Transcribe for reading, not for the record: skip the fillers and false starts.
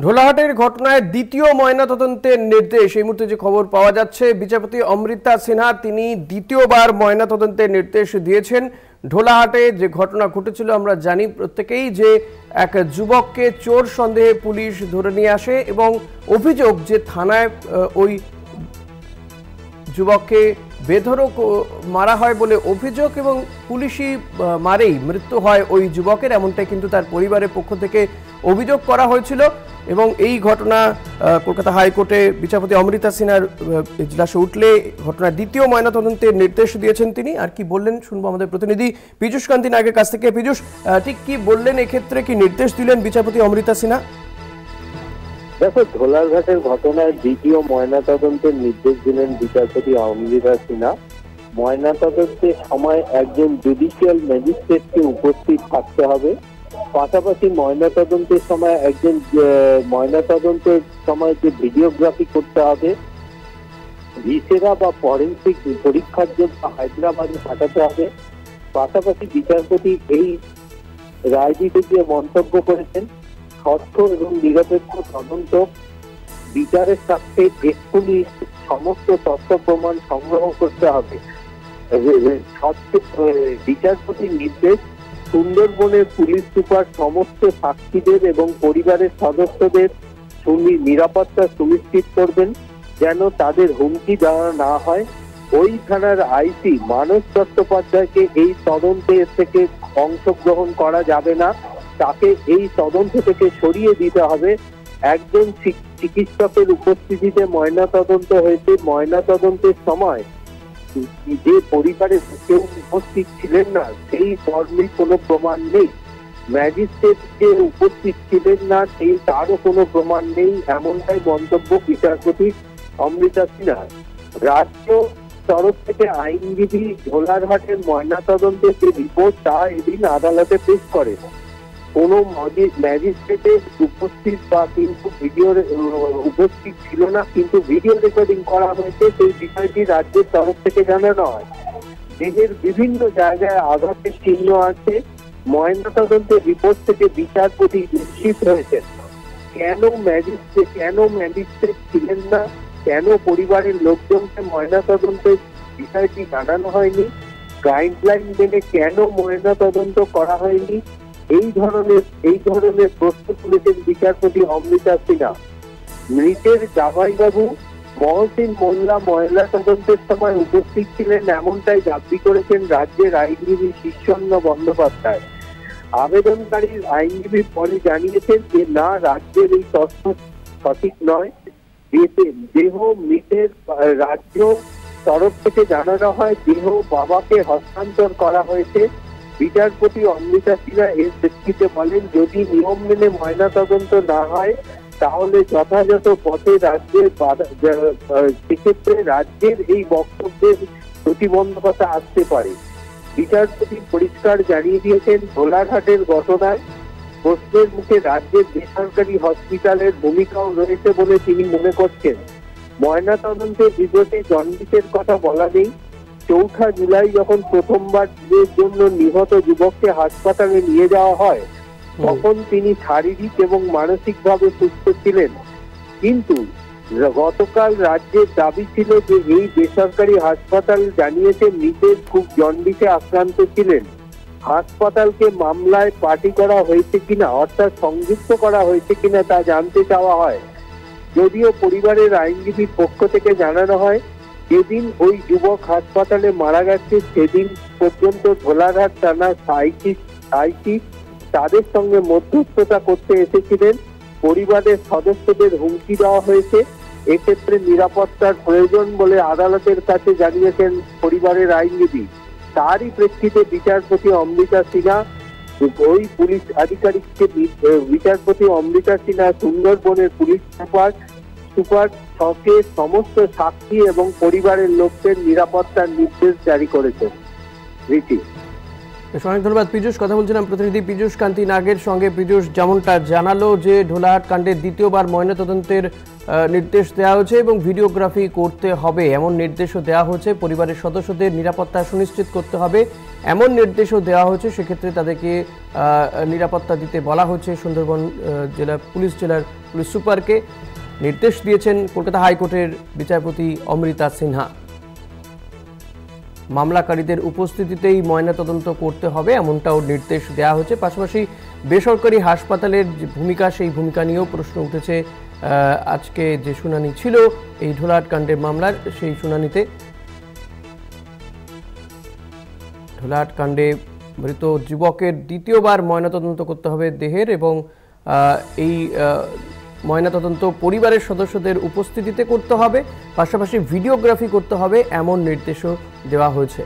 ঢোলাহাটের ঘটনায় দ্বিতীয় ময়নাতদন্তের নির্দেশ এই মুহূর্তে যে খবর পাওয়া যাচ্ছে, বিচারপতি অমৃতা সিনহা তিনি দ্বিতীয়বার ময়নাতদন্তের নির্দেশ দিয়েছেন। ঢোলাহাটে যে ঘটনা ঘটেছিল আমরা জানি প্রত্যেকেই যে এক যুবককে চোর সন্দেহে পুলিশ ধরে নিয়ে আসে এবং অভিযোগ যে থানায় ওই যুবককে বেধড়ক মারা হয় বলে অভিযোগ এবং পুলিশি মারেই মৃত্যু হয় ওই যুবকের, এমনটাই কিন্তু তার পরিবারের পক্ষ থেকে অভিযোগ করা হয়েছিল। এবং এই ঘটনা কলকাতা হাইকোর্টে বিচারপতি অমৃতা সিনহার এজলাসে উঠলে ঘটনার দ্বিতীয় ময়নাতদন্তের নির্দেশ দিয়েছেন তিনি। আর কি বললেন শুনবো আমাদের প্রতিনিধি পীযূষ কান্তি নাগের কাছ থেকে। পীযূষ, ঠিক কি বললেন এক্ষেত্রে, কি নির্দেশ দিলেন বিচারপতি অমৃতা সিনহা? দেখো, ঢোলারঘাটের ঘটনায় দ্বিতীয় ময়নাতদন্তের নির্দেশ দিলেন বিচারপতি অমৃতা সিনহা। ময়নাতদন্তের সময় একজন জুডিশিয়াল ম্যাজিস্ট্রেটকে উপস্থিত থাকতে হবে। পাশাপাশি ময়নাতদন্তের সময় ময়নাতদন্তের সময় যে ভিডিওগ্রাফি করতে হবে, ভিসেরা বা ফরেন্সিক পরীক্ষার জন্য হায়দ্রাবাদে পাঠাতে হবে। পাশাপাশি বিচারপতি এই রায় দিতে গিয়ে মন্তব্য করেছেন, স্বচ্ছ এবং নিরপেক্ষ তদন্ত, বিচারের স্বার্থে এক্ষুনি সমস্ত তথ্য প্রমাণ সংগ্রহ করতে হবে। বিচারপতির নির্দেশ, সুন্দরবনের পুলিশ সুপার সমস্ত সাক্ষীদের এবং পরিবারের সদস্যদের নিরাপত্তা সুনিশ্চিত করবেন যেন তাদের হুমকি দেওয়া না হয়। ওই থানার আইসি মানস চট্টোপাধ্যায়কে এই তদন্তে থেকে অংশগ্রহণ করা যাবে না, তাকে এই তদন্ত থেকে সরিয়ে দিতে হবে। একজন চিকিৎসকের উপস্থিতিতে ময়নাতদন্ত হয়েছে। ময়নাতদন্তের সময় যে পরিবারের কেউ উপস্থিত ছিলেন না সেই ধর্মে কোনো প্রমাণ নেই। ম্যাজিস্ট্রেট যে উপস্থিত ছিলেন না সেই তারও কোনো প্রমাণ নেই, এমনটাই মন্তব্য বিচারপতি অমৃতা সিনহা। রাজ্য তরফ থেকে আইনজীবী ঢোলারঘাটের ময়নাতদন্তের যে রিপোর্ট তা এদিন আদালতে পেশ করে। কোনো ম্যাজিস্ট্রেটের উপস্থিত বা কিন্তু ভিডিও উপস্থিত ছিল না, কিন্তু ভিডিও রেকর্ডিং করা হয়েছে সেই বিষয়টি রাজ্যের তরফ থেকে জানানো হয়। দেহের বিভিন্ন জায়গায় আঘাতের চিহ্ন আছে। ময়নাতদন্তের রিপোর্ট থেকে বিচারপতি নিশ্চিত হয়েছেন কেন ম্যাজিস্ট্রেট ছিলেন না, কেন পরিবারের লোকজনকে ময়নাতদন্তের বিষয়টি জানানো হয়নি, গাইডলাইন মেনে কেন ময়নাতদন্ত করা হয়নি, এই ধরনের প্রশ্ন তুলেছেন বিচারপতি অমৃতা সিনহা। মৃতের জামাইবাবু মহসিন মোল্লা ময়নাতদন্তের সময় উপস্থিত ছিলেন, এমনটাই দাবি করেছেন রাজ্যের আইনজীবী শীর্ষণ্য বন্দ্যোপাধ্যায়। আবেদনকারীর আইনজীবী পরে জানিয়েছেন যে না, রাজ্যের এই তথ্য সঠিক নয়। দেহ মৃতের রাজ্য তরফ থেকে জানানো হয় দেহ বাবাকে হস্তান্তর করা হয়েছে। বিচারপতি অমৃতা সিনহা এর প্রেক্ষিতে বলেন, যদি নিয়ম মেনে ময়নাতদন্ত না হয় তাহলে যথাযথ পথে সেক্ষেত্রে রাজ্যের এই বক্তব্যের প্রতিবন্ধকতা আসতে পারে। বিচারপতি পরিষ্কার জানিয়ে দিয়েছেন, ঢোলারঘাটের ঘটনায় প্রশ্নের মুখে রাজ্যের বেসরকারি হসপিটালের ভূমিকাও রয়েছে বলে তিনি মনে করছেন। ময়নাতদন্তের রিপোর্টে জন্ডিসের কথা বলা নেই। 4 জুলাই যখন প্রথমবার জন্য নিহত যুবককে হাসপাতালে নিয়ে যাওয়া হয় তখন তিনি শারীরিক এবং মানসিকভাবে সুস্থ ছিলেন, কিন্তু গতকাল রাজ্যের দাবি ছিল যে এই বেসরকারি হাসপাতাল জানিয়েছে মৃতের খুব জন্ডিসে আক্রান্ত ছিলেন। হাসপাতালকে মামলায় পার্টি করা হয়েছে কিনা, অর্থাৎ সংযুক্ত করা হয়েছে কিনা তা জানতে চাওয়া হয়। যদিও পরিবারের আইনজীবীর পক্ষ থেকে জানানো হয় যেদিন ওই যুবক হাসপাতালে মারা গেছে সেদিন পর্যন্ত ঢোলারঘাট থানার আইসি তাদের সঙ্গে মধ্যস্থতা করতে এসেছিলেন। পরিবারের সদস্যদের হুমকি দেওয়া হয়েছে, এক্ষেত্রে নিরাপত্তার প্রয়োজন বলে আদালতের কাছে জানিয়েছেন পরিবারের আইনজীবী। তারই প্রেক্ষিতে বিচারপতি অমৃতা সিনহা ওই পুলিশ আধিকারিককে বিচারপতি অমৃতা সিনহা সুন্দরবনের পুলিশ সুপার ছকে সমস্ত সাক্ষী এবং পরিবারের লোকদের নিরাপত্তার নির্দেশ জারি করেছেন। রীতি। বেশ, অনেক ধন্যবাদ পীযূষ। কথা বলছিলাম প্রতিনিধি পীযূষ কান্তি নাগের সঙ্গে। পীযূষ যেমনটা জানালো যে ঢোলাহাট কাণ্ডের দ্বিতীয়বার ময়নাতদন্তের নির্দেশ দেওয়া হয়েছে এবং ভিডিওগ্রাফি করতে হবে এমন নির্দেশও দেওয়া হয়েছে। পরিবারের সদস্যদের নিরাপত্তা সুনিশ্চিত করতে হবে এমন নির্দেশও দেওয়া হয়েছে। সেক্ষেত্রে তাদেরকে নিরাপত্তা দিতে বলা হয়েছে। সুন্দরবন জেলার পুলিশ সুপারকে নির্দেশ দিয়েছেন কলকাতা হাইকোর্টের বিচারপতি অমৃতা সিনহা। মামলাকারীদের উপস্থিতিতেই ময়নাতদন্ত করতে হবে এমনটাও নির্দেশ দেওয়া হয়েছে। পাশাপাশি বেসরকারি হাসপাতালের যে ভূমিকা, সেই ভূমিকা নিয়েও প্রশ্ন উঠেছে। আজকে যে শুনানি ছিল এই ঢোলাহাট কাণ্ডের মামলার, সেই শুনানিতে ঢোলাহাট কাণ্ডে মৃত যুবকের দ্বিতীয়বার ময়নাতদন্ত করতে হবে দেহের, এবং এই ময়নাতদন্ত পরিবারের সদস্যদের উপস্থিতিতে করতে হবে, পাশাপাশি ভিডিওগ্রাফি করতে হবে এমন নির্দেশও দেওয়া হয়েছে।